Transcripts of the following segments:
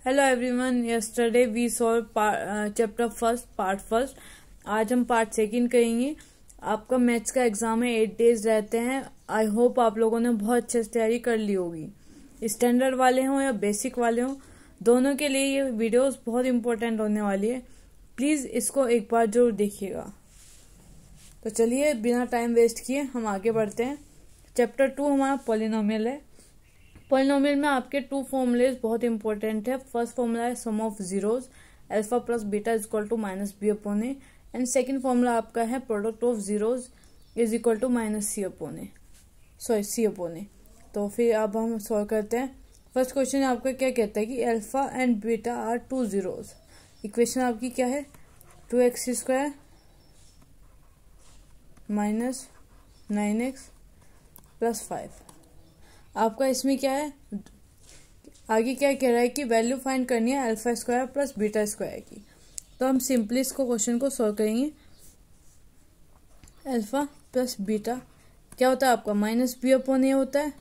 Hello everyone, yesterday we solve chapter first part first. आज हम part second करेंगे। आपका मैथ्स का एग्जाम है, 8 डेज रहते हैं। आई होप आप लोगों ने बहुत अच्छे से तैयारी कर ली होगी। स्टैंडर्ड वाले हों या बेसिक वाले हों, दोनों के लिए ये वीडियोस बहुत इंपॉर्टेंट होने वाली है। प्लीज इसको एक बार जरूर देखिएगा। तो चलिए बिना टाइम वेस्ट किए हम आगे बढ़ते हैं। चैप्टर 2 हमारा पॉलिनोमियल है। पॉलिनोमियल में आपके 2 फॉर्मूलेज बहुत इंपॉर्टेंट है। फर्स्ट फॉर्मूला है sum of zeros alpha plus beta is equal to minus B upon a, and second formula आपका है product of zeros is equal to minus c upon a. तो फिर अब हम सॉल्व करते हैं। फर्स्ट क्वेश्चन आपका क्या कहता है कि alpha and beta are 2 zeros. Equation आपकी क्या है, 2x² माइनस 9x प्लस 5। आपका इसमें क्या है, आगे क्या कह रहा है कि वैल्यू फाइंड करनी है alpha square plus beta square की। तो हम सिंपली इसको क्वेश्चन को सॉल्व करेंगे। अल्फा प्लस बीटा क्या होता है आपका, माइनस बी अपॉन ए होता है,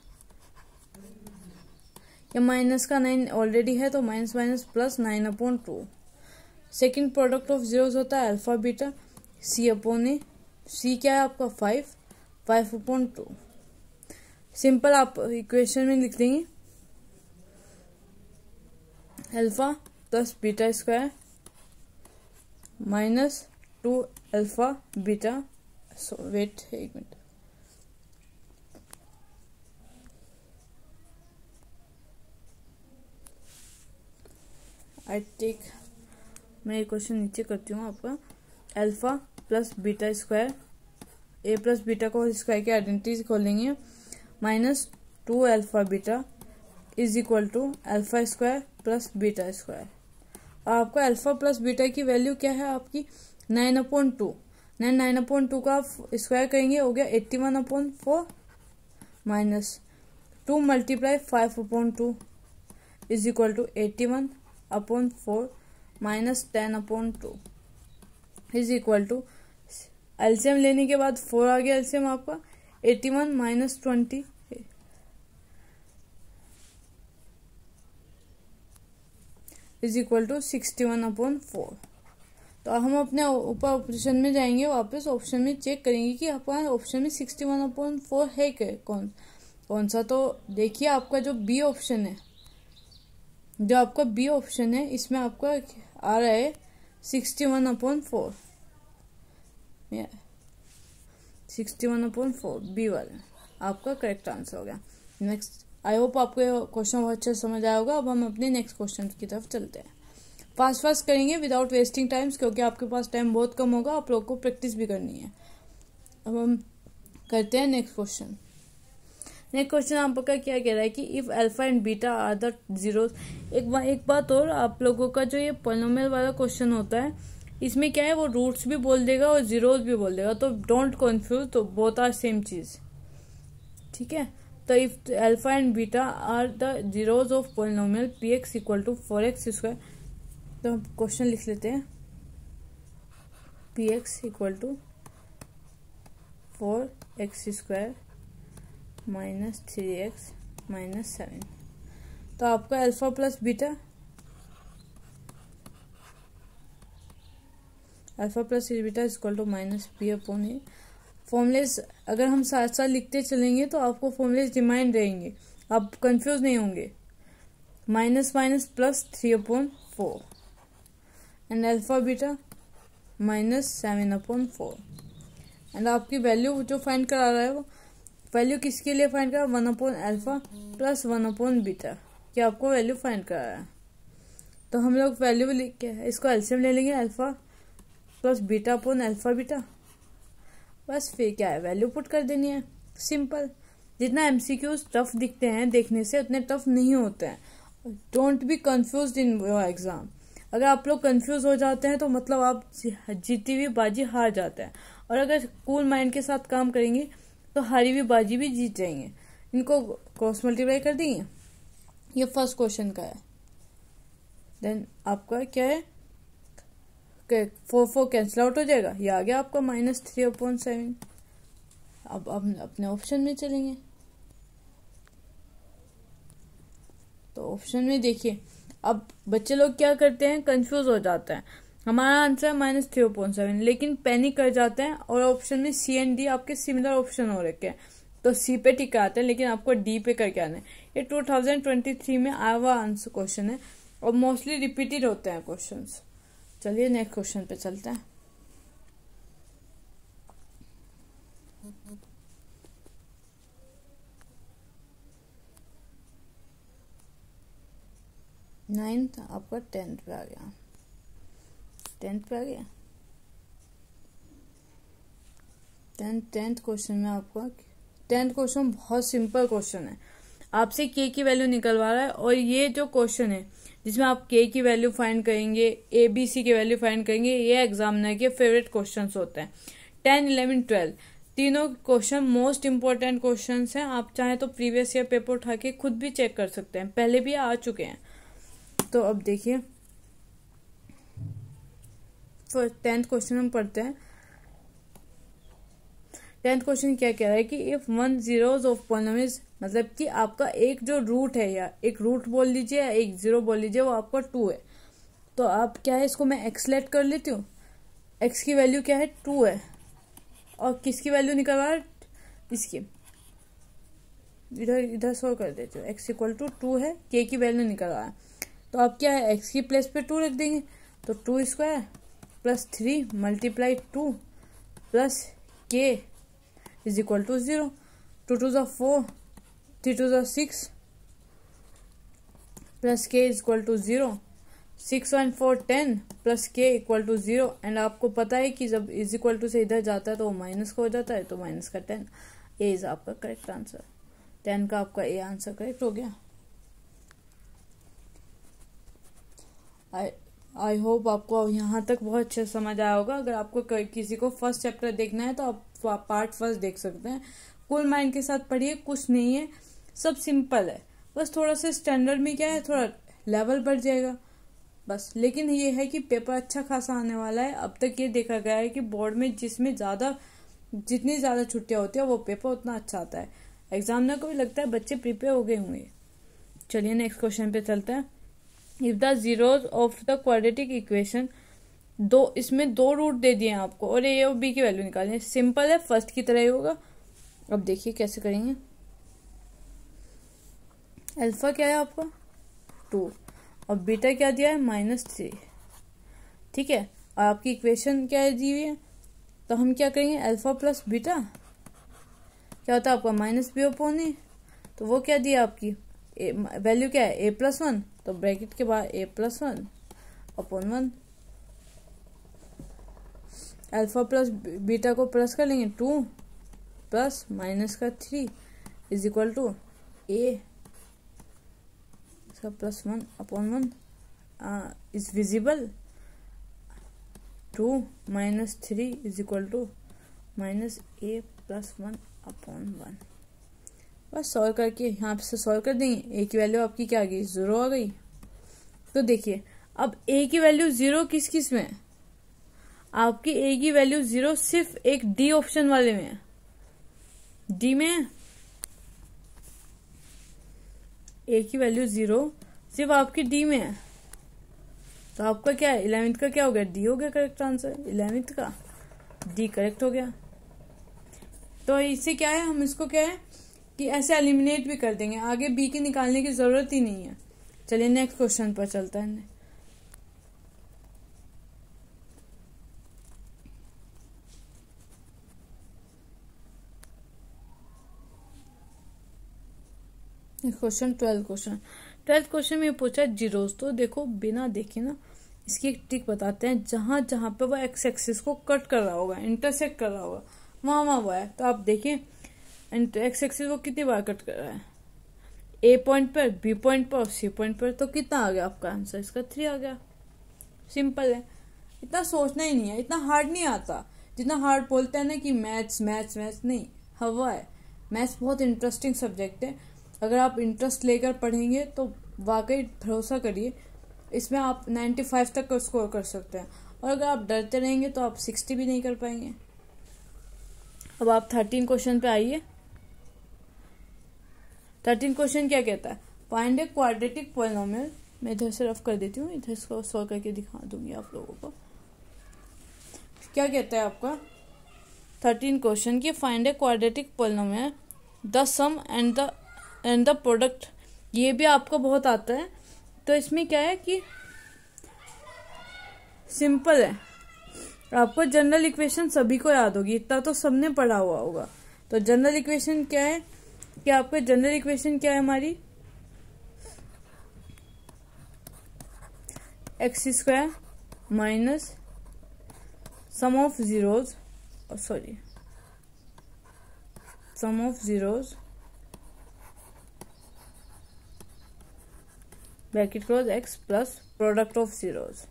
या माइनस का 9 ऑलरेडी है तो minus minus plus 9 upon 2। Second product of zeros होता है अल्फा बीटा सी अपॉन ए। सी क्या है आपका 5 अपॉन 2। सिंपल आप इक्वेशन में लिख देंगे alpha plus beta square minus 2 alpha beta. Wait एक मिनट, मैं क्वेश्चन नीचे करती हूँ आपका। Alpha plus beta square, a plus beta को स्क्वायर की आइडेंटिटी खोलेंगे, minus 2 alpha beta is equal to alpha square plus beta square. और आपका अल्फा प्लस बीटा की वैल्यू क्या है आपकी 9 अपॉन 2। 9 अपॉन 2 का आप स्क्वायर करेंगे हो गया 81 upon 4 minus 2 multiply 5 upon 2 is equal to 81 upon 4 minus 10 upon 2 is equal to LCM लेने के बाद 4 आ गया एलसीएम आपका 81 minus 20 is equal to 61 upon 4। तो हम अपने ऊपर ऑप्शन में जाएंगे, वापस ऑप्शन में चेक करेंगे कि आपका ऑप्शन में 61 अपॉन 4 है कौन सा। तो देखिए आपका जो बी ऑप्शन है, इसमें आपका आ रहा है 61 अपॉन 4, 61 अपॉन 4 बी वाला आपका करेक्ट आंसर हो गया। नेक्स्ट, आई होप आपको क्वेश्चन बहुत अच्छा समझ आया होगा। अब हम अपने नेक्स्ट क्वेश्चन की तरफ चलते हैं। फास्ट करेंगे विदाउट वेस्टिंग टाइम्स, क्योंकि आपके पास टाइम बहुत कम होगा, आप लोग को प्रैक्टिस भी करनी है। अब हम करते हैं नेक्स्ट क्वेश्चन। नेक्स्ट क्वेश्चन आपका क्या कह रहा है कि if alpha and beta are the zeros. एक बात और, आप लोगों का जो ये पॉलिनोमियल वाला क्वेश्चन होता है, इसमें क्या है वो रूट्स भी बोल देगा और जीरोस भी बोल देगा, तो डोंट कंफ्यूज, तो बोथ आर सेम चीज, ठीक है। तो if alpha and beta are the zeros of polynomial P X equal to 4x square, तो हम क्वेश्चन लिख लेते हैं P X equal to 4x square minus 3x minus 7। तो आपका alpha plus beta, alpha plus beta is equal to minus B upon A. Formulas अगर हम साथ साथ लिखते चलेंगे तो आपको फॉर्मुलेज रिमाइंड रहेंगे, आप कंफ्यूज नहीं होंगे। Minus minus plus 3 upon 4 and alpha beta minus 7 upon 4। And आपकी वैल्यू जो फाइंड करा रहा है वो वैल्यू किसके लिए फाइंड करा, 1 upon alpha plus 1 upon beta की आपको वैल्यू फाइंड करा रहा है। तो हम लोग वैल्यू लिख के इसको एलसीएम ले लेंगे, alpha plus beta upon alpha beta, बस फिर क्या है वैल्यू पुट कर देनी है। सिंपल। जितना एमसीक्यूज टफ दिखते हैं देखने से, उतने टफ नहीं होते हैं। Don't be confuse in your exam. अगर आप लोग कंफ्यूज हो जाते हैं तो मतलब आप जीती हुई बाजी हार जाते हैं, और अगर कूल माइंड के साथ काम करेंगे तो हारी हुई बाजी भी जीत जाएंगे। इनको क्रॉस मल्टीप्लाई कर देंगे, ये फर्स्ट क्वेश्चन का है। देन आपका क्या है, 4 कैंसिल आउट हो जाएगा, ये आ गया आपका माइनस 3 अपॉन 7। अब अपने ऑप्शन में चलेंगे। तो ऑप्शन में देखिए अब बच्चे लोग क्या करते हैं, कंफ्यूज हो जाते हैं। हमारा आंसर है -3/7, लेकिन पैनिक कर जाते हैं और ऑप्शन में सी एंड डी आपके सिमिलर ऑप्शन हो रखे हैं, तो सी पे टिक आते हैं, लेकिन आपको डी पे करके आना है। ये 2023 में आया हुआ आंसर क्वेश्चन है और मोस्टली रिपीटेड होते हैं क्वेश्चंस। चलिए नेक्स्ट क्वेश्चन पे चलते हैं। नाइन्थ आपका 10th पे आ गया, 10th पे आ गया। 10th क्वेश्चन में आपका 10th क्वेश्चन बहुत सिंपल क्वेश्चन है, आपसे के की वैल्यू निकलवा रहा है। और ये जो क्वेश्चन है जिसमें आप के की वैल्यू फाइंड करेंगे, ए बी सी की वैल्यू फाइंड करेंगे, ये एग्जामिनर के फेवरेट क्वेश्चंस होते हैं। 10, 11, 12 तीनों क्वेश्चन मोस्ट इंपॉर्टेंट क्वेश्चंस हैं। आप चाहे तो प्रीवियस ईयर पेपर उठा के खुद भी चेक कर सकते हैं, पहले भी आ चुके हैं। तो अब देखिए 10th क्वेश्चन हम पढ़ते हैं। 10th क्वेश्चन क्या कह रहा है कि इफ 1 zeros ऑफ पॉलिनोमियल्स, मतलब कि आपका एक जो रूट है या एक रूट बोल लीजिए या एक जीरो बोल लीजिए, वो आपका 2 है। तो आप क्या है, इसको मैं एक्स सेलेक्ट कर लेती हूँ। एक्स की वैल्यू क्या है, 2 है, और किसकी वैल्यू निकल रहा है, इसकी। इधर सोल्व कर देती हूँ। एक्स इक्वल टू 2 है, के की वैल्यू निकल रहा है, तो आप क्या है, एक्स की प्लेस पे 2 रख देंगे, तो 2 स्क्वायर प्लस 3 मल्टीप्लाई 2 प्लस के इज इक्वल टू 0। 2 2 4, 3 2 6 प्लस के इज इक्वल टू 0। 6 1 4 10 प्लस के इक्वल टू 0। एंड आपको पता है कि जब इज इक्वल टू से इधर जाता है तो वो माइनस का हो जाता है, तो माइनस का 10। ए इज आपका करेक्ट आंसर। 10 का आपका ए आंसर करेक्ट हो गया। आई होप आपको यहाँ तक बहुत अच्छा समझ आया होगा। अगर आपको किसी को फर्स्ट चैप्टर देखना है तो आप पार्ट फर्स्ट देख सकते हैं। कूल माइंड के साथ पढ़िए, कुछ नहीं है, सब सिंपल है, बस थोड़ा सा स्टैंडर्ड में क्या है, थोड़ा लेवल बढ़ जाएगा बस। लेकिन ये है कि पेपर अच्छा खासा आने वाला है। अब तक ये देखा गया है कि बोर्ड में जितनी ज्यादा छुट्टियां होती है वो पेपर उतना अच्छा आता है। एग्जामिनर को भी लगता है बच्चे प्रिपेयर हो गए होंगे। चलिए नेक्स्ट क्वेश्चन पे चलते हैं। If the zeros of the quadratic equation, इसमें 2 रूट दे दिए हैं आपको और ए और बी की वैल्यू निकालनी है। सिंपल है, फर्स्ट की तरह ही होगा। अब देखिए कैसे करेंगे। अल्फा क्या है आपका 2 और बीटा क्या दिया है -3, ठीक है। और आपकी इक्वेशन क्या है दी हुई है, तो हम क्या करेंगे, अल्फा प्लस बीटा क्या होता है आपका -b/a, तो वो क्या दिया आपकी वैल्यू क्या है a+1, तो ब्रैकेट के बाद a+1/1। अल्फा प्लस बीटा को प्लस कर लेंगे, 2 plus -3 is equal to a इसका +1/1 is visible. 2 - 3 is equal to -a+1/1। बस सॉल्व करके यहाँ से सॉल्व कर देंगे। ए की वैल्यू आपकी क्या आ गई, 0 आ गई। तो देखिए अब ए की वैल्यू 0 किस किस में है, आपकी ए की वैल्यू 0 सिर्फ एक डी ऑप्शन वाले में है, डी में है। ए की वैल्यू 0 सिर्फ आपकी डी में है, तो आपका क्या है 11th का क्या हो गया, डी हो गया करेक्ट आंसर। 11th का डी करेक्ट हो गया। तो इससे क्या है, हम इसको क्या है कि ऐसे एलिमिनेट भी कर देंगे, आगे बी की निकालने की जरूरत ही नहीं है। चलिए नेक्स्ट क्वेश्चन पर चलता है। क्वेश्चन 12th क्वेश्चन में पूछा जीरोस। तो देखो बिना देखे ना इसकी एक ट्रिक बताते हैं। जहां जहां पे वो एक्स एक्सिस को कट कर रहा होगा, इंटरसेक्ट कर रहा होगा, वहां वो है। तो आप देखिए एक्स एक्सिस वो कितनी बार कट कर रहा है, ए पॉइंट पर, बी पॉइंट पर और सी पॉइंट पर। तो कितना आ गया आपका आंसर, इसका 3 आ गया। सिंपल है, इतना सोचना ही नहीं है, इतना हार्ड नहीं आता जितना हार्ड बोलते हैं ना कि मैथ्स नहीं, हवा है। मैथ्स बहुत इंटरेस्टिंग सब्जेक्ट है, अगर आप इंटरेस्ट लेकर पढ़ेंगे तो वाकई भरोसा करिए इसमें आप 95 तक का स्कोर कर सकते हैं। और अगर आप डरते रहेंगे तो आप 60 भी नहीं कर पाएंगे। अब आप 13 क्वेश्चन पे आइए। 13 क्वेश्चन क्या कहता है, फाइंड ए क्वाड्रेटिक पॉलिनोमियल मैं इधर से रफ कर देती हूँ, इधर इसको सॉल्व करके दिखा दूंगी आप लोगों को। क्या कहता है आपका 13 क्वेश्चन की find a quadratic polynomial the sum and the product. ये भी आपको बहुत आता है। तो इसमें क्या है कि सिंपल है, आपको जनरल इक्वेशन सभी को याद होगी, इतना तो सबने पढ़ा हुआ होगा। तो जनरल इक्वेशन क्या है कि आपका जनरल इक्वेशन क्या है हमारी, x square minus sum of zeros bracket close x plus product of zeros.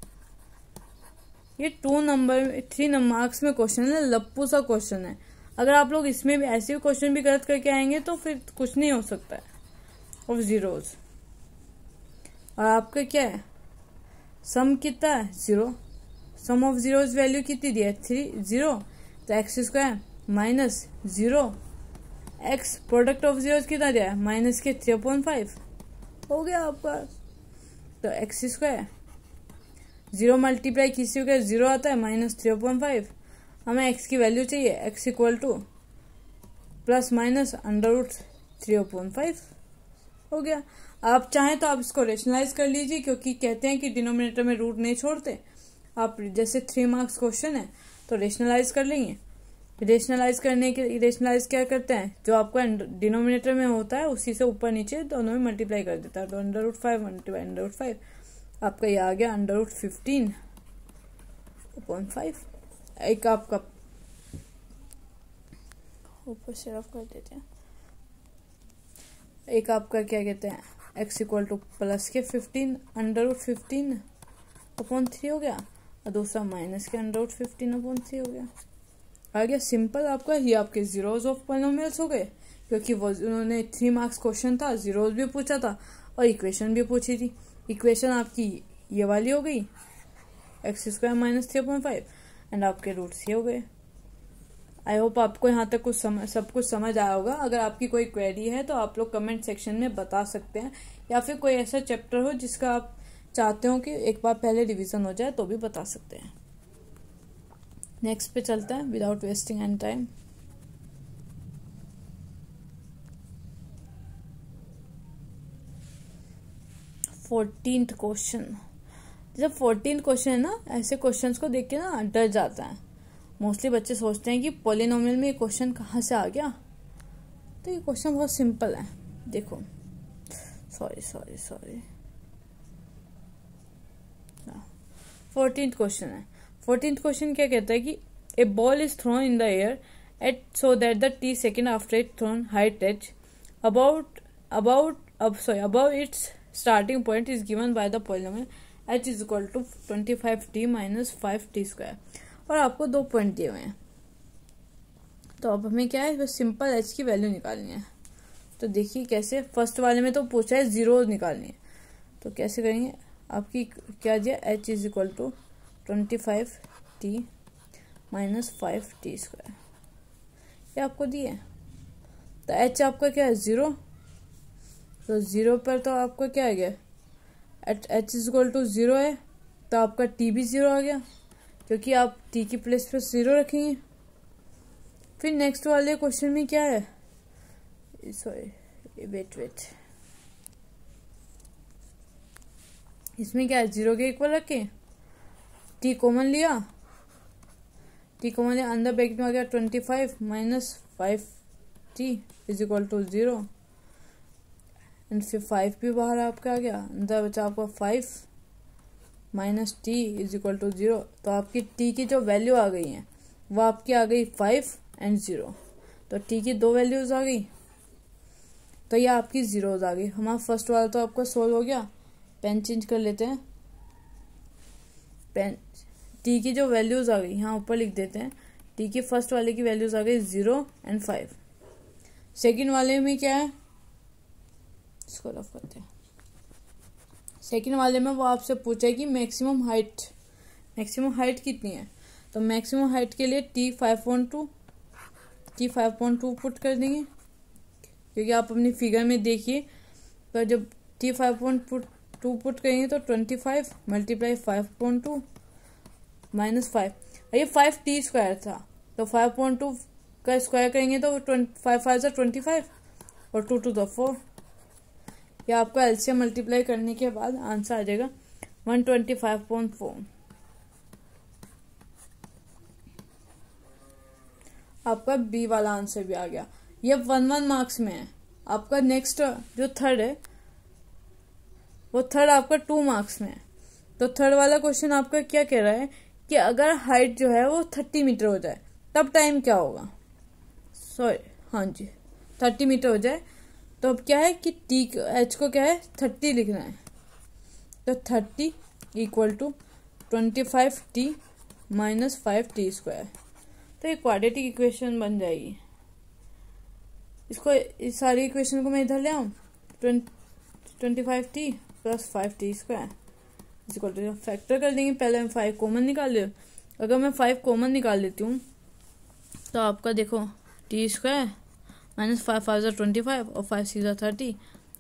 ये 3 मार्क्स में क्वेश्चन है, लप्पू सा क्वेश्चन है। अगर आप लोग इसमें भी ऐसे क्वेश्चन भी गलत करके आएंगे तो फिर कुछ नहीं हो सकता है ऑफ जीरोज। और आपका क्या है, सम कितना है 0, सम ऑफ जीरोज वैल्यू कितनी दी है 0, तो x square minus 0 x product of zeros कितना दिया है माइनस के 3/5 हो गया आपका। तो एक्स स्क्वायर 0 मल्टीप्लाई किसी का 0 आता है माइनस 3/5। हमें x की वैल्यू चाहिए, x equal to plus minus under root 3/5 हो गया। आप चाहें तो आप इसको रेशनलाइज कर लीजिए, क्योंकि कहते हैं कि डिनोमिनेटर में रूट नहीं छोड़ते। आप जैसे 3 मार्क्स क्वेश्चन है तो रेशनलाइज कर लेंगे। रेशनलाइज क्या करते हैं, जो आपका डिनोमिनेटर में होता है उसी से ऊपर नीचे दोनों में मल्टीप्लाई कर देता है। तो under root 5 multiply under root 5 आपका ये आ गया अंडर रूट 15/5। एक आपका ऊपर से रफ कर देते हैं, एक आपका क्या कहते हैं x इक्वल टू प्लस के 15 अंडर रूट 15/3 हो गया, और दूसरा माइनस के अंडर रूट 15/3 हो गया। आ गया सिंपल आपका। ये आपके जीरोज ऑफ पॉलिनोमियल्स हो गए, क्योंकि वो उन्होंने 3 मार्क्स क्वेश्चन था, जीरोज भी पूछा था और इक्वेशन भी पूछी थी। इक्वेशन आपकी ये वाली हो गई एक्स स्क्वायर माइनस 3/5 एंड आपके रूट्स ये हो गए। आई होप आपको यहाँ तक सब कुछ समझ आया होगा। अगर आपकी कोई क्वेरी है तो आप लोग कमेंट सेक्शन में बता सकते हैं, या फिर कोई ऐसा चैप्टर हो जिसका आप चाहते हो कि एक बार पहले रिवीजन हो जाए तो भी बता सकते हैं। नेक्स्ट पे चलता है without wasting any time. Fourteenth question. जब 14 क्वेश्चन है ना, ऐसे क्वेश्चंस को देख के ना डर जाता है। मोस्टली बच्चे सोचते हैं कि पॉलिनोमियल में ये क्वेश्चन कहाँ से आ गया। तो ये क्वेश्चन बहुत सिंपल है, देखो। सॉरी 14th क्वेश्चन है। 14th क्वेश्चन क्या कहता है कि a ball is thrown in the air at so that the t second after it thrown height h above its starting point is given by the polynomial h is equal to 25t minus 5t square। और आपको 2 point दिए हुए हैं। तो अब हमें क्या है, बस सिंपल h की वैल्यू निकालनी है। तो देखिए कैसे, फर्स्ट वाले में तो पूछा है जीरो निकालनी है, तो कैसे करेंगे। आपकी क्या दिया, h is equal to 25t minus 5t square, ये आपको दिए। तो h आपका क्या है 0, तो 0 पर तो आपका क्या आ गया, h इज इक्वल टू 0 है, तो आपका t भी 0 आ गया, क्योंकि आप t की प्लेस पर 0 रखेंगे। फिर नेक्स्ट वाले क्वेश्चन में क्या है, सॉरी वेट इसमें क्या है, 0 के इक्वल रखे, t कॉमन लिया, अंदर ब्रैकेट में आ गया 25 minus 5t is equal to 0 and फिर 5 भी बाहर आपका आ गया, अंदर बचा आपका 5 minus t is equal to 0। तो आपकी t की जो वैल्यू आ गई है वो आपकी आ गई 5 एंड 0, तो t की 2 वैल्यूज आ गई, तो ये आपकी जीरोज आ गई। हमारा फर्स्ट वाला तो आपका सोल्व हो गया। पेन चेंज कर लेते हैं, पेन t की जो वैल्यूज आ गई यहाँ ऊपर लिख देते हैं। t की फर्स्ट वाले की वैल्यूज आ गई 0 एंड 5। सेकंड वाले में क्या है, इसको रफ करते हैं। सेकंड वाले में वो आपसे पूछा है कि मैक्सिमम हाइट कितनी है। तो मैक्सिमम हाइट के लिए t 5.2 पुट कर देंगे, क्योंकि आप अपनी फिगर में देखिए, तो जब t 5.2 2 पुट करेंगे तो 25 मल्टीप्लाई 5.2 माइनस 5, ये 5t² था तो 5.2 का स्क्वायर करेंगे तो 5×5 = 25 और 2 to the 4। या आपको एलसीएम मल्टीप्लाई करने के बाद आंसर आ जाएगा 125.4। आपका बी वाला आंसर भी आ गया। ये 1 मार्क्स में है। आपका नेक्स्ट जो थर्ड है वो थर्ड आपका 2 मार्क्स में है। तो थर्ड वाला क्वेश्चन आपका क्या कह रहा है कि अगर हाइट जो है वो 30 मीटर हो जाए तब टाइम क्या होगा। सॉरी, हाँ जी, 30 मीटर हो जाए तो अब क्या है कि h को क्या है 30 लिखना है। तो 30 = 25t - 5t²। तो ये क्वाड्रेटिक इक्वेशन बन जाएगी। इसको इस सारी इक्वेशन को मैं इधर ले आऊँ 25t + 5t² = फैक्टर कर देंगे। पहले हम 5 कॉमन निकाल ले। अगर मैं 5 कॉमन निकाल लेती हूँ तो आपका देखो t² - 5 5 = 25 और 5 6 = 30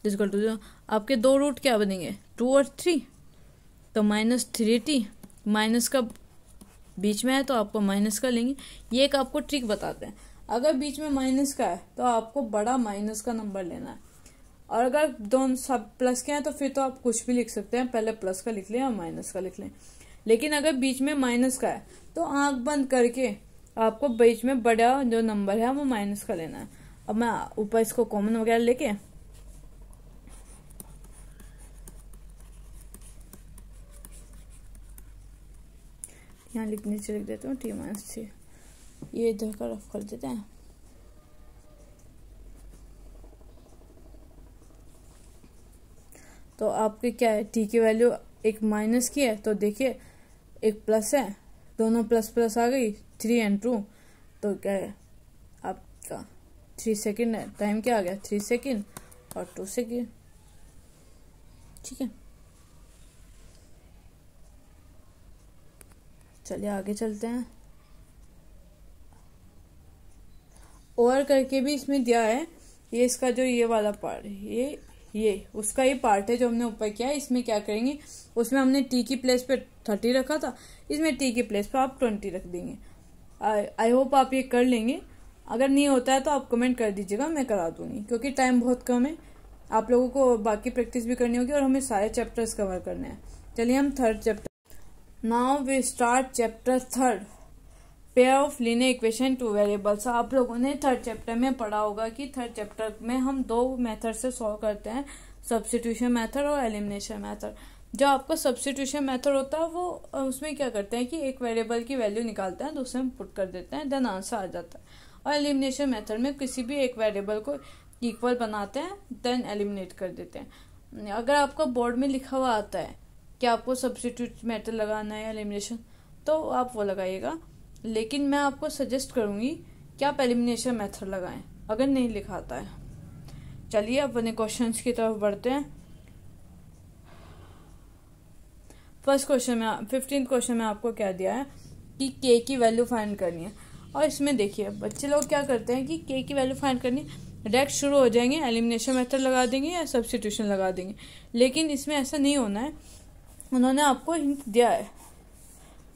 = आपके दो रूट क्या बनेंगे 2 और 3। तो -3t माइनस का बीच में है तो आपको माइनस का लेंगे। ये एक आपको ट्रिक बताते हैं, अगर बीच में माइनस का है तो आपको बड़ा माइनस का नंबर लेना है, और अगर दोनों सब प्लस के हैं तो फिर तो आप कुछ भी लिख सकते हैं, पहले प्लस का लिख लें या माइनस का लिख लें। लेकिन अगर बीच में माइनस का है तो आंख बंद करके आपको बीच में बड़ा जो नंबर है वो माइनस का लेना है। अब मैं ऊपर इसको कॉमन वगैरह लेके यहाँ नीचे लिख देता हूँ t-3। ये इधर का रफ कर देते हैं। तो आपके क्या है t की वैल्यू एक माइनस की है तो देखिए एक प्लस है, दोनों प्लस प्लस आ गई 3 और 2। तो क्या है आपका 3 सेकेंड है। टाइम क्या आ गया 3 सेकेंड और 2 सेकेंड। ठीक है, चलिए आगे चलते हैं। और करके भी इसमें दिया है, ये इसका जो ये वाला पार्ट है ये उसका ही पार्ट है जो हमने ऊपर किया है। इसमें क्या करेंगे, उसमें हमने t की प्लेस पे 30 रखा था, इसमें t की प्लेस पे आप 20 रख देंगे। आई होप आप ये कर लेंगे। अगर नहीं होता है तो आप कमेंट कर दीजिएगा, मैं करा दूंगी, क्योंकि टाइम बहुत कम है। आप लोगों को बाकी प्रैक्टिस भी करनी होगी और हमें सारे चैप्टर्स कवर करने हैं। चलिए हम third chapter, now we start chapter third, pair of linear equation two variables. आप लोगों ने थर्ड चैप्टर में पढ़ा होगा कि थर्ड चैप्टर में हम 2 मेथड से सॉल्व करते हैं, सब्स्टिट्यूशन मेथड और एलिमिनेशन मेथड। जो आपका सब्स्टिट्यूशन मेथड होता है वो उसमें क्या करते हैं कि एक वेरिएबल की वैल्यू निकालते हैं, दूसरे में पुट कर देते हैं, देन आंसर आ जाता है। और एलिमिनेशन मेथड में किसी भी एक वेरिएबल को इक्वल बनाते हैं, देन एलिमिनेट कर देते हैं। अगर आपका बोर्ड में लिखा हुआ आता है कि आपको सब्स्टिट्यूट मेथड लगाना है एलिमिनेशन, तो आप वो लगाइएगा। लेकिन मैं आपको सजेस्ट करूंगी कि आप एलिमिनेशन मेथड लगाएं अगर नहीं लिखाता है। चलिए अपने क्वेश्चंस की तरफ बढ़ते हैं। फर्स्ट क्वेश्चन में 15th क्वेश्चन में आपको क्या दिया है कि k की वैल्यू फाइंड करनी है। और इसमें देखिए बच्चे लोग क्या करते हैं कि k की वैल्यू फाइंड करनी है, डायरेक्ट शुरू हो जाएंगे, एलिमिनेशन मेथड लगा देंगे या सब्स्टिट्यूशन लगा देंगे। लेकिन इसमें ऐसा नहीं होना है। उन्होंने आपको हिंट दिया है,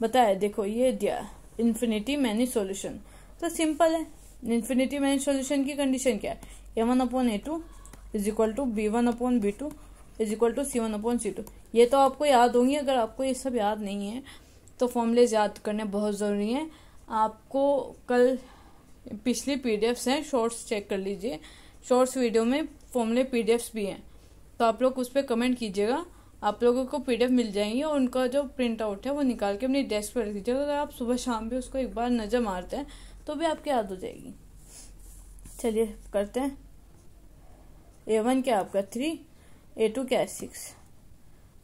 बताया, देखो ये दिया है इन्फिनिटी मैनी सॉल्यूशन। तो सिंपल है, इन्फिनिटी मैनी सॉल्यूशन की कंडीशन क्या है, a1/a2 = b1/b2 = c1/c2। ये तो आपको याद होंगी। अगर आपको ये सब याद नहीं है तो फॉर्मूलेज याद करने बहुत ज़रूरी है। आपको कल पिछली पीडीएफ्स हैं, शॉर्ट्स चेक कर लीजिए, शॉर्ट्स वीडियो में फॉर्मूले पीडीएफ्स भी हैं, तो आप लोग उस पर कमेंट कीजिएगा, आप लोगों को पीडीएफ मिल जाएंगी। और उनका जो प्रिंट आउट है वो निकाल के अपनी डेस्क पर रख दीजिएगा। अगर आप सुबह शाम भी उसको एक बार नजर मारते हैं तो भी आपकी याद हो जाएगी। चलिए करते हैं। a1 क्या आपका 3, a2 क्या है 6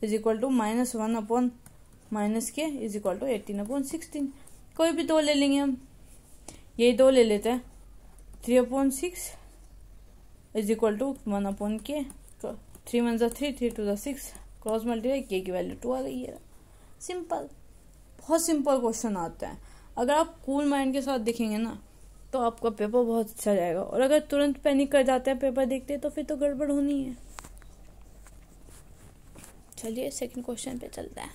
= -1/- k = 18/16। कोई भी 2 ले लेंगे हम, यही 2 ले लेते हैं। 3/6 = 1/k, 3 1 3, 3 2 6, क्रॉस मल्टीप्लाई, k की वैल्यू 2 आ गई है। सिंपल, बहुत सिंपल क्वेश्चन आता है। अगर आप कूल माइंड के साथ देखेंगे ना तो आपका पेपर बहुत अच्छा जाएगा। और अगर तुरंत पैनिक कर जाते हैं पेपर देखते हैं तो फिर तो गड़बड़ होनी है। चलिए सेकंड क्वेश्चन पे चलते हैं।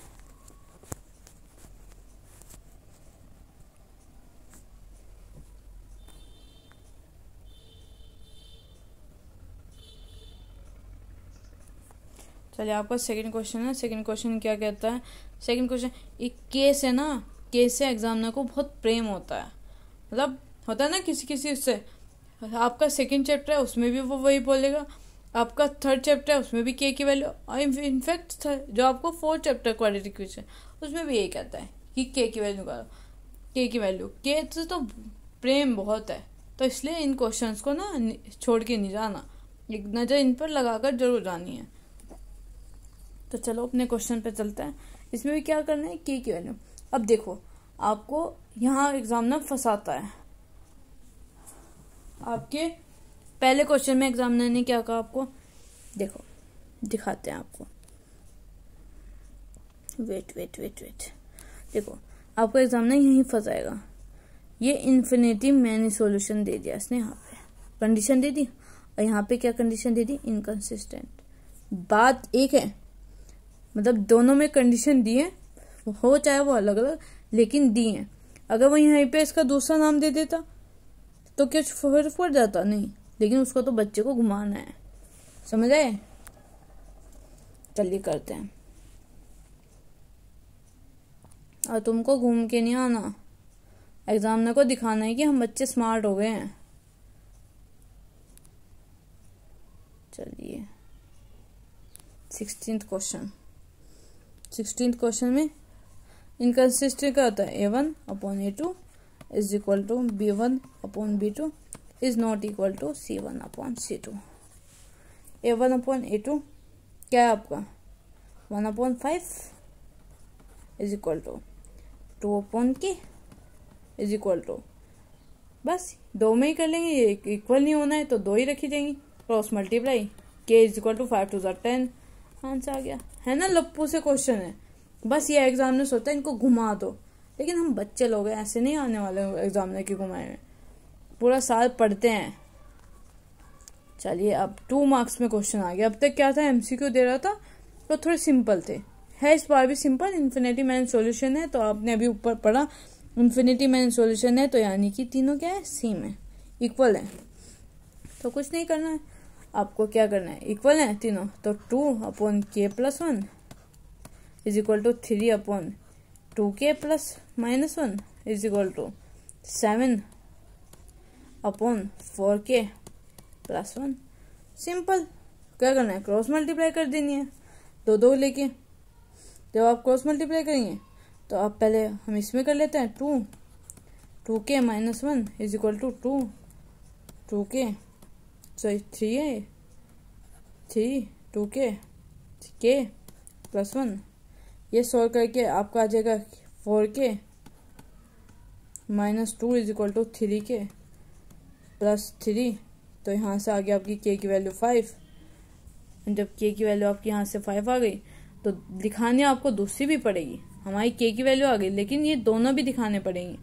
चलिए आपका सेकंड क्वेश्चन है। सेकंड क्वेश्चन क्या कहता है? सेकंड क्वेश्चन, एक केस है ना, केस से एग्जामिनर को बहुत प्रेम होता है, मतलब होता है ना किसी किसी उससे। आपका सेकंड चैप्टर है उसमें भी वो वही बोलेगा, आपका थर्ड चैप्टर है उसमें भी के की वैल्यू, और इनफैक्ट जो आपको फोर्थ चैप्टर क्वाड्रेटिक इक्वेशन उसमें भी यही कहता है कि के की वैल्यू करो, के की वैल्यू। के से तो प्रेम बहुत है, तो इसलिए इन क्वेश्चंस को ना छोड़ के नहीं जाना, एक नज़र इन पर लगाकर जरूर जानी है। तो चलो अपने क्वेश्चन पे चलते हैं। इसमें भी क्या करना है, के की वैल्यू। अब देखो आपको यहाँ एग्जामिनर फंसाता है। आपके पहले क्वेश्चन में एग्जामिनर ने क्या कहा आपको, देखो दिखाते हैं आपको, वेट देखो आपको एग्जामिनर यहीं फंसाएगा। ये इन्फिनिटी मैंने सॉल्यूशन दे दिया इसने, यहाँ पे कंडीशन दे दी, और यहाँ पे क्या कंडीशन दे दी, इनकंसिस्टेंट। बात एक है, मतलब दोनों में कंडीशन दी है, हो चाहे वो अलग अलग, लेकिन दी है। अगर वो यहीं पे इसका दूसरा नाम दे देता तो क्या फर्क पड़ जाता? नहीं, लेकिन उसको तो बच्चे को घुमाना है, समझ आए? चलिए करते हैं। और तुमको घूम के नहीं आना, एग्जामिनर को दिखाना है कि हम बच्चे स्मार्ट हो गए हैं। चलिए 16th क्वेश्चन में इनकंसिस्टेंट क्या होता है, a1/a2 is equal to b1/b2 is not equal to c1/c2। a1/a2 क्या है आपका 1/5 is equal to 2/k is equal to, बस दो में ही कर लेंगे, ये इक्वल नहीं होना है तो दो ही रखी जाएंगी, cross multiply, k is equal to 5 2 10, answer आ गया। है ना, लप्पू से क्वेश्चन है, बस ये एग्जामिनर सोचता है इनको घुमा दो, लेकिन हम बच्चे लोग हैं, ऐसे नहीं आने वाले एग्जामिनर की घुमाए में, पूरा साल पढ़ते हैं। चलिए अब 2 मार्क्स में क्वेश्चन आ गया। अब तक क्या था, एमसीक्यू दे रहा था तो थोड़े सिंपल थे, है इस बार भी सिंपल, इन्फिनिटी मैन सॉल्यूशन है, तो आपने अभी ऊपर पढ़ा इन्फिनिटी मैन सॉल्यूशन है, तो यानी कि तीनों क्या है, सेम है, इक्वल है, तो कुछ नहीं करना है आपको। क्या करना है, इक्वल है तीनों, तो 2/k+1 is equal to 3/2k+-1 is equal to 7/4k+1। Simple. क्या करना है, क्रॉस मल्टीप्लाई कर देनी है, दो लेके। जब आप क्रॉस मल्टीप्लाई करेंगे तो आप पहले हम इसमें कर लेते हैं, 2k-1 is equal to 2k 2k+1, ये सॉल्व करके आपका आ जाएगा 4k-2 is equal to 3k+3, तो यहाँ से आ गया आपकी k की वैल्यू 5। जब k की वैल्यू आपकी यहाँ से 5 आ गई तो दिखानी आपको दूसरी भी पड़ेगी, हमारी k की वैल्यू आ गई, लेकिन ये दोनों भी दिखाने पड़ेंगे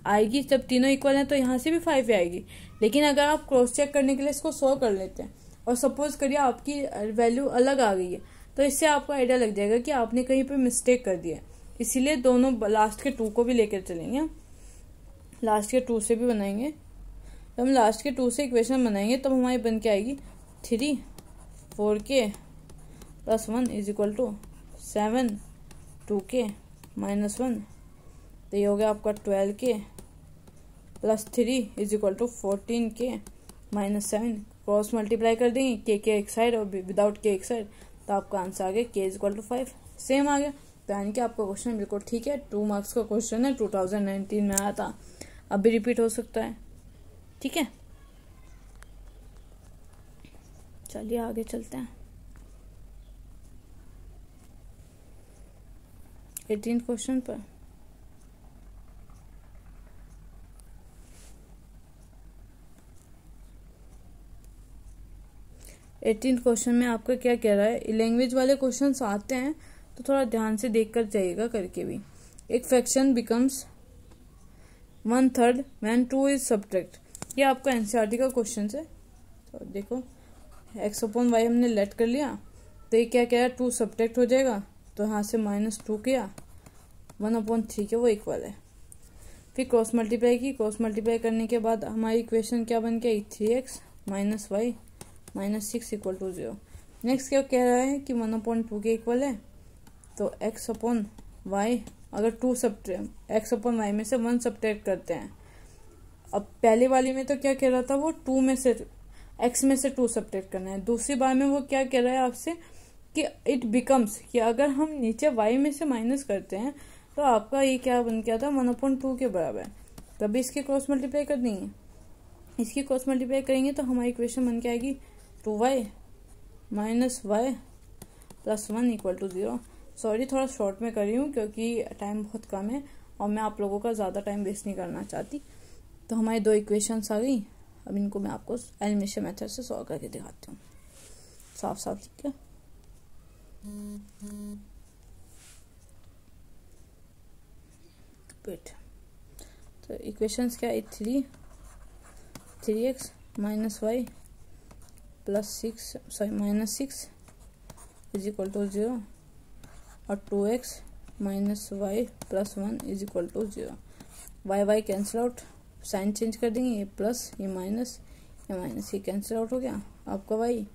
आएगी। जब तीनों इक्वल हैं तो यहाँ से भी 5 आएगी, लेकिन अगर आप क्रॉस चेक करने के लिए इसको सॉल्व कर लेते हैं और सपोज करिए आपकी वैल्यू अलग आ गई है, तो इससे आपको आइडिया लग जाएगा कि आपने कहीं पे मिस्टेक कर दिया है। इसीलिए दोनों लास्ट के 2 को भी लेकर चलेंगे, लास्ट के 2 से भी बनाएंगे। जब हम लास्ट के 2 से इक्वेशन बनाएंगे तब हमारी बन के आएगी 3/4k+1 is equal to 7/2k-1, तो ये हो गया आपका 12k+3 is equal to 14k-7। Cross multiply कर देंगे, के एक साइड और विदाउट के एक साइड, तो आपका आंसर आ गया k is equal to 5, same आ गया। तो यानी कि आपका क्वेश्चन बिल्कुल ठीक है, 2 मार्क्स का क्वेश्चन है, 2019 में आया था, अब भी रिपीट हो सकता है, ठीक है। चलिए आगे चलते हैं। 18th क्वेश्चन पर क्वेश्चन में आपका क्या कह रहा है, लैंग्वेज वाले क्वेश्चंस आते हैं तो थोड़ा ध्यान से देखकर जाइएगा करके भी। एक fraction becomes 1/3 when 2 is subtract, ये आपका एनसीईआरटी का क्वेश्चन है। तो देखो x/y हमने लेट कर लिया, तो ये क्या कह रहा है, 2 सब्ट्रैक्ट हो जाएगा, तो यहाँ से -2 किया, 1/3 के वो इक्वल है। फिर क्रॉस मल्टीप्लाई की, क्रॉस मल्टीप्लाई करने के बाद हमारी इक्वेशन क्या बन गई, 3x - y -6 = 0। नेक्स्ट क्या कह रहा है कि 1/2 के इक्वल है, तो x/y, अगर 2 x/y में से 1 सब्ट्रैक्ट करते हैं। अब पहली वाली में तो क्या कह रहा था, वो 2 में से x में से 2 सब्ट्रैक्ट करना है। दूसरी बार में वो क्या कह रहा है आपसे कि इट बिकम्स, कि अगर हम नीचे y में से माइनस करते हैं तो आपका ये क्या बन गया था, 1/2 के बराबर। तभी इसकी क्रॉस मल्टीप्लाई कर देंगे, इसकी क्रॉस मल्टीप्लाई करेंगे तो हमारी इक्वेशन बन के आएगी 2y - y + 1 = 0। सॉरी, थोड़ा शॉर्ट में कर रही हूँ क्योंकि टाइम बहुत कम है और मैं आप लोगों का ज़्यादा टाइम वेस्ट नहीं करना चाहती। तो हमारी 2 इक्वेशंस आ गई। अब इनको मैं आपको एलिमिनेशन मेथड से सॉल्व करके दिखाती हूँ, साफ साफ लिख के। तो इक्वेशंस क्या है, 3x - y -6 = 0 और 2x - y + 1 = 0। y cancel out, sign change कर देंगे, ये प्लस ये माइनस, ये कैंसिल आउट हो गया आपका y।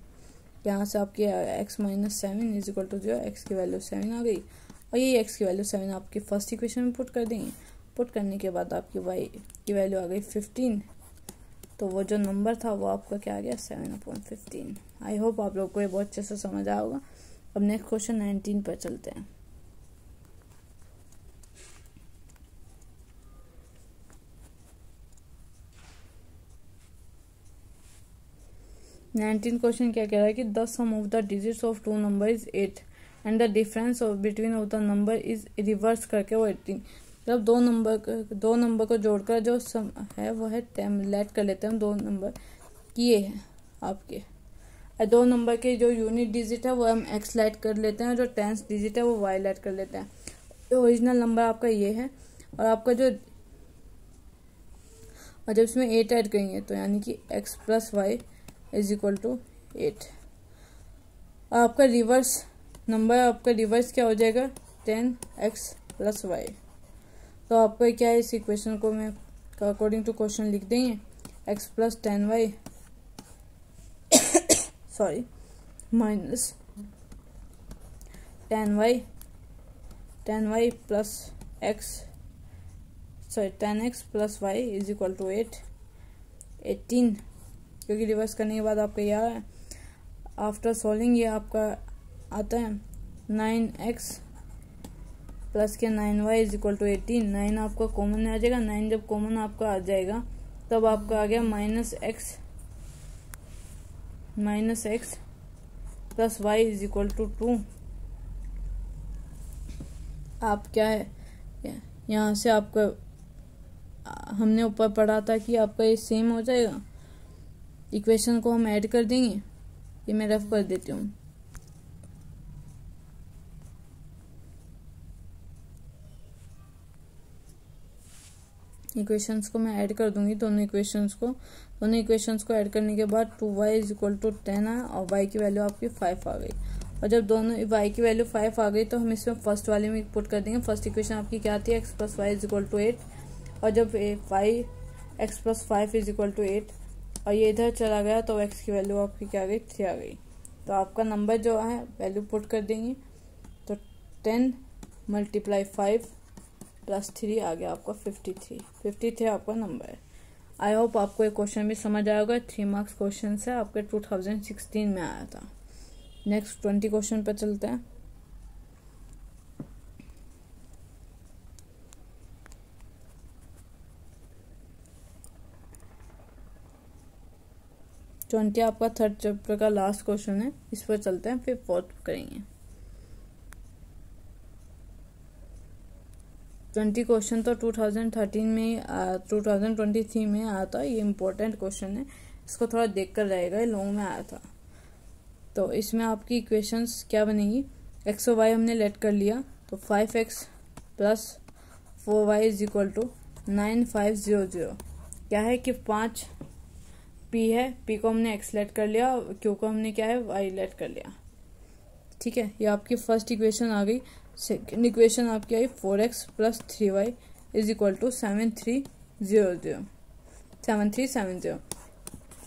यहाँ से आपकी x - 7 = 0, x की वैल्यू 7 आ गई और ये x की वैल्यू 7 आपकी फर्स्ट इक्वेशन में पुट कर देंगे। पुट करने के बाद आपकी y की वैल्यू आ गई 15, तो वो जो नंबर था वो आपका क्या आ गया, 7/15। आई होप आप लोग को ये बहुत अच्छे से समझ आया होगा। अब नेक्स्ट क्वेश्चन 19 पर चलते हैं। क्वेश्चन क्या कह रहा है कि the sum of the digits of 2 number is 8 and the difference of between of the number is reverse करके वो 18। जब दो नंबर को जोड़कर जो सम है वो है 10। लेट कर लेते हैं हम 2 नंबर किए हैं आपके, 2 नंबर के जो यूनिट डिजिट है वो हम x लेट कर लेते हैं और जो 10th डिजिट है वो y लेट कर लेते हैं। ओरिजिनल नंबर आपका ये है और आपका जो, और जब इसमें 8 ऐड करेंगे तो यानी कि x + y = 8। आपका रिवर्स नंबर, आपका रिवर्स क्या हो जाएगा, 10x + y। तो आपका क्या है, इस इक्वेशन को मैं अकॉर्डिंग टू क्वेश्चन लिख देंगे, x + 10y sorry minus 10y + x, sorry 10x + y = 8, 18, क्योंकि रिवर्स करने के बाद आपका यह है। आफ्टर सॉल्विंग ये आपका आता है 9x + 9y = 18। 9 आपका कॉमन आ जाएगा, 9 जब कॉमन आपका आ जाएगा तब आपका आ गया -x + y = 2। आप क्या है, यहाँ से आपका हमने ऊपर पढ़ा था कि आपका ये सेम हो जाएगा। इक्वेशन को हम ऐड कर देंगे, ये मैं रफ कर देती हूँ। इक्वेशंस को मैं ऐड कर दूंगी, दोनों इक्वेशंस को ऐड करने के बाद 2y = 10 आया और y की वैल्यू आपकी 5 आ गई। और जब दोनों y की वैल्यू 5 आ गई तो हम इसमें फर्स्ट वाले में पुट कर देंगे। फर्स्ट इक्वेशन आपकी क्या आती है, x + y = 8, और जब x + 5 = 8 और ये इधर चला गया तो x की वैल्यू आपकी क्या आ गई, 3 आ गई। तो आपका नंबर जो है वैल्यू पुट कर देंगे, तो 10 × 5 + 3 आ गया आपका 53 आपका नंबर है। आई होप आपको ये क्वेश्चन भी समझ आया होगा। 3 मार्क्स क्वेश्चन है, आपके 2016 में आया था। नेक्स्ट 20 क्वेश्चन पर चलते हैं। आपका 3rd चैप्टर का लास्ट क्वेश्चन है, इस पर चलते हैं, फिर 4th करेंगे। 20 क्वेश्चन तो 2023 में आया था। ये इम्पोर्टेंट क्वेश्चन है, इसको थोड़ा देख कर रहेगा, ये लॉन्ग में आया था। तो इसमें आपकी इक्वेशंस क्या बनेगी, x और y हमने लेट कर लिया, तो 5x + 4y = 9500। क्या है कि 5 p है, p को हमने x लेट कर लिया, q को हमने क्या है y लेट कर लिया। ठीक है, ये आपकी फर्स्ट इक्वेशन आ गई। सेकेंड इक्वेशन आपकी आई 4x + 3y = 7370।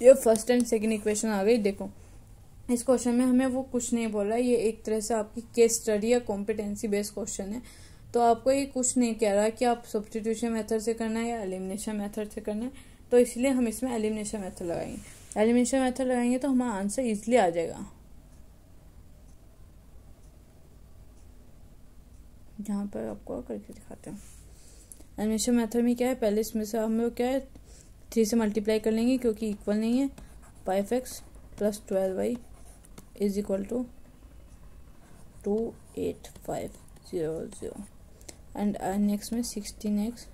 ये फर्स्ट एंड सेकेंड इक्वेशन आ गई। देखो इस क्वेश्चन में हमें वो कुछ नहीं बोल रहा है, ये एक तरह से आपकी केस स्टडी या कॉम्पिटेंसी बेस्ड क्वेश्चन है। तो आपको ये कुछ नहीं कह रहा कि आप सब्स्टिट्यूशन मेथड से करना है या एलिमिनेशन मेथड से करना है, तो इसलिए हम इसमें एलिमिनेशन मेथड लगाएंगे। एलिमिनेशन मेथड लगाएंगे तो हमारा आंसर इजीली आ जाएगा। यहाँ पर आपको करके दिखाते हैं। एलिमिनेशन मेथड में क्या है, पहले इसमें से हम लोग क्या है 3 से मल्टीप्लाई कर लेंगे क्योंकि इक्वल नहीं है। 5x + 12y = 28500 एंड नेक्स्ट में 16x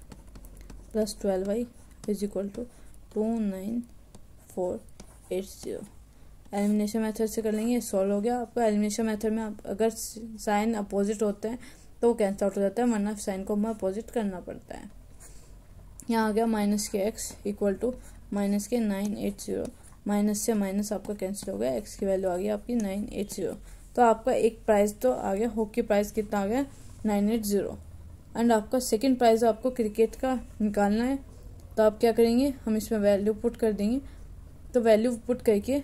+ 12y = 29480। एलिमिनेशन मेथड से कर लेंगे, सॉल्व हो गया। आपको एलिमिनेशन मेथड में अगर साइन अपोजिट होते हैं तो वो कैंसिल आउट हो जाता है, वरना साइन को हमें अपोजिट करना पड़ता है। यहाँ आ गया -x = -980। माइनस से माइनस आपका कैंसिल हो गया, x की वैल्यू आ गई आपकी 980। तो आपका एक प्राइस तो आ गया, हॉकी प्राइस कितना आ गया 980। एंड आपका सेकंड प्राइस आपको क्रिकेट का निकालना है। तो आप क्या करेंगे, हम इसमें वैल्यू पुट कर देंगे। तो वैल्यू पुट करके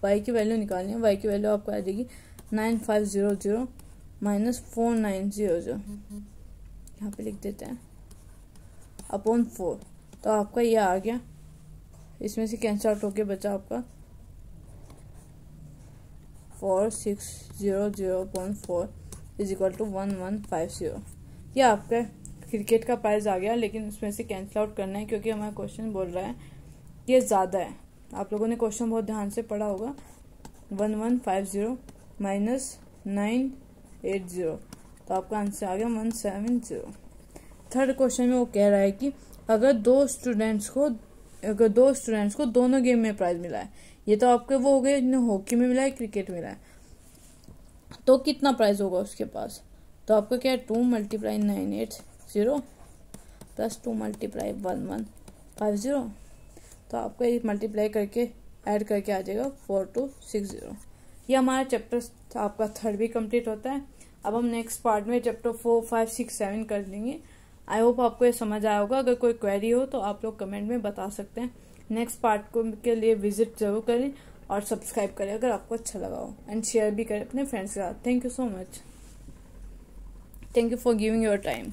y की वैल्यू निकालनी है। y की वैल्यू आपको आ जाएगी 9500 - 4900, यहाँ पे लिख देते हैं, अपॉन 4। तो आपका ये आ गया, इसमें से कैंसिल आउट होके बचा आपका 4600/4 = 1150। ये आपका क्रिकेट का प्राइस आ गया, लेकिन उसमें से कैंसिल आउट करना है क्योंकि हमारा क्वेश्चन बोल रहा है कि ये ज़्यादा है। आप लोगों ने क्वेश्चन बहुत ध्यान से पढ़ा होगा। 1150 - 980, तो आपका आंसर आ गया 170। थर्ड क्वेश्चन में वो कह रहा है कि अगर दो स्टूडेंट्स को दोनों गेम में प्राइज मिला है, ये तो आपके वो हो गए जिन्हें हॉकी में मिला है, क्रिकेट में मिला है, तो कितना प्राइज होगा उसके पास। तो आपका क्या है 2 × 980 + 2 × 1150। तो आपका ये मल्टीप्लाई करके ऐड करके आ जाएगा 4260। ये हमारा चैप्टर आपका थर्ड भी कंप्लीट होता है। अब हम नेक्स्ट पार्ट में चैप्टर 4, 5, 6, 7 कर लेंगे। आई होप आपको ये समझ आया होगा। अगर कोई क्वेरी हो तो आप लोग कमेंट में बता सकते हैं। नेक्स्ट पार्ट के लिए विजिट जरूर करें और सब्सक्राइब करें अगर आपको अच्छा लगा हो, एंड शेयर भी करें अपने फ्रेंड्स के साथ। Thank you so much. Thank you for giving your time.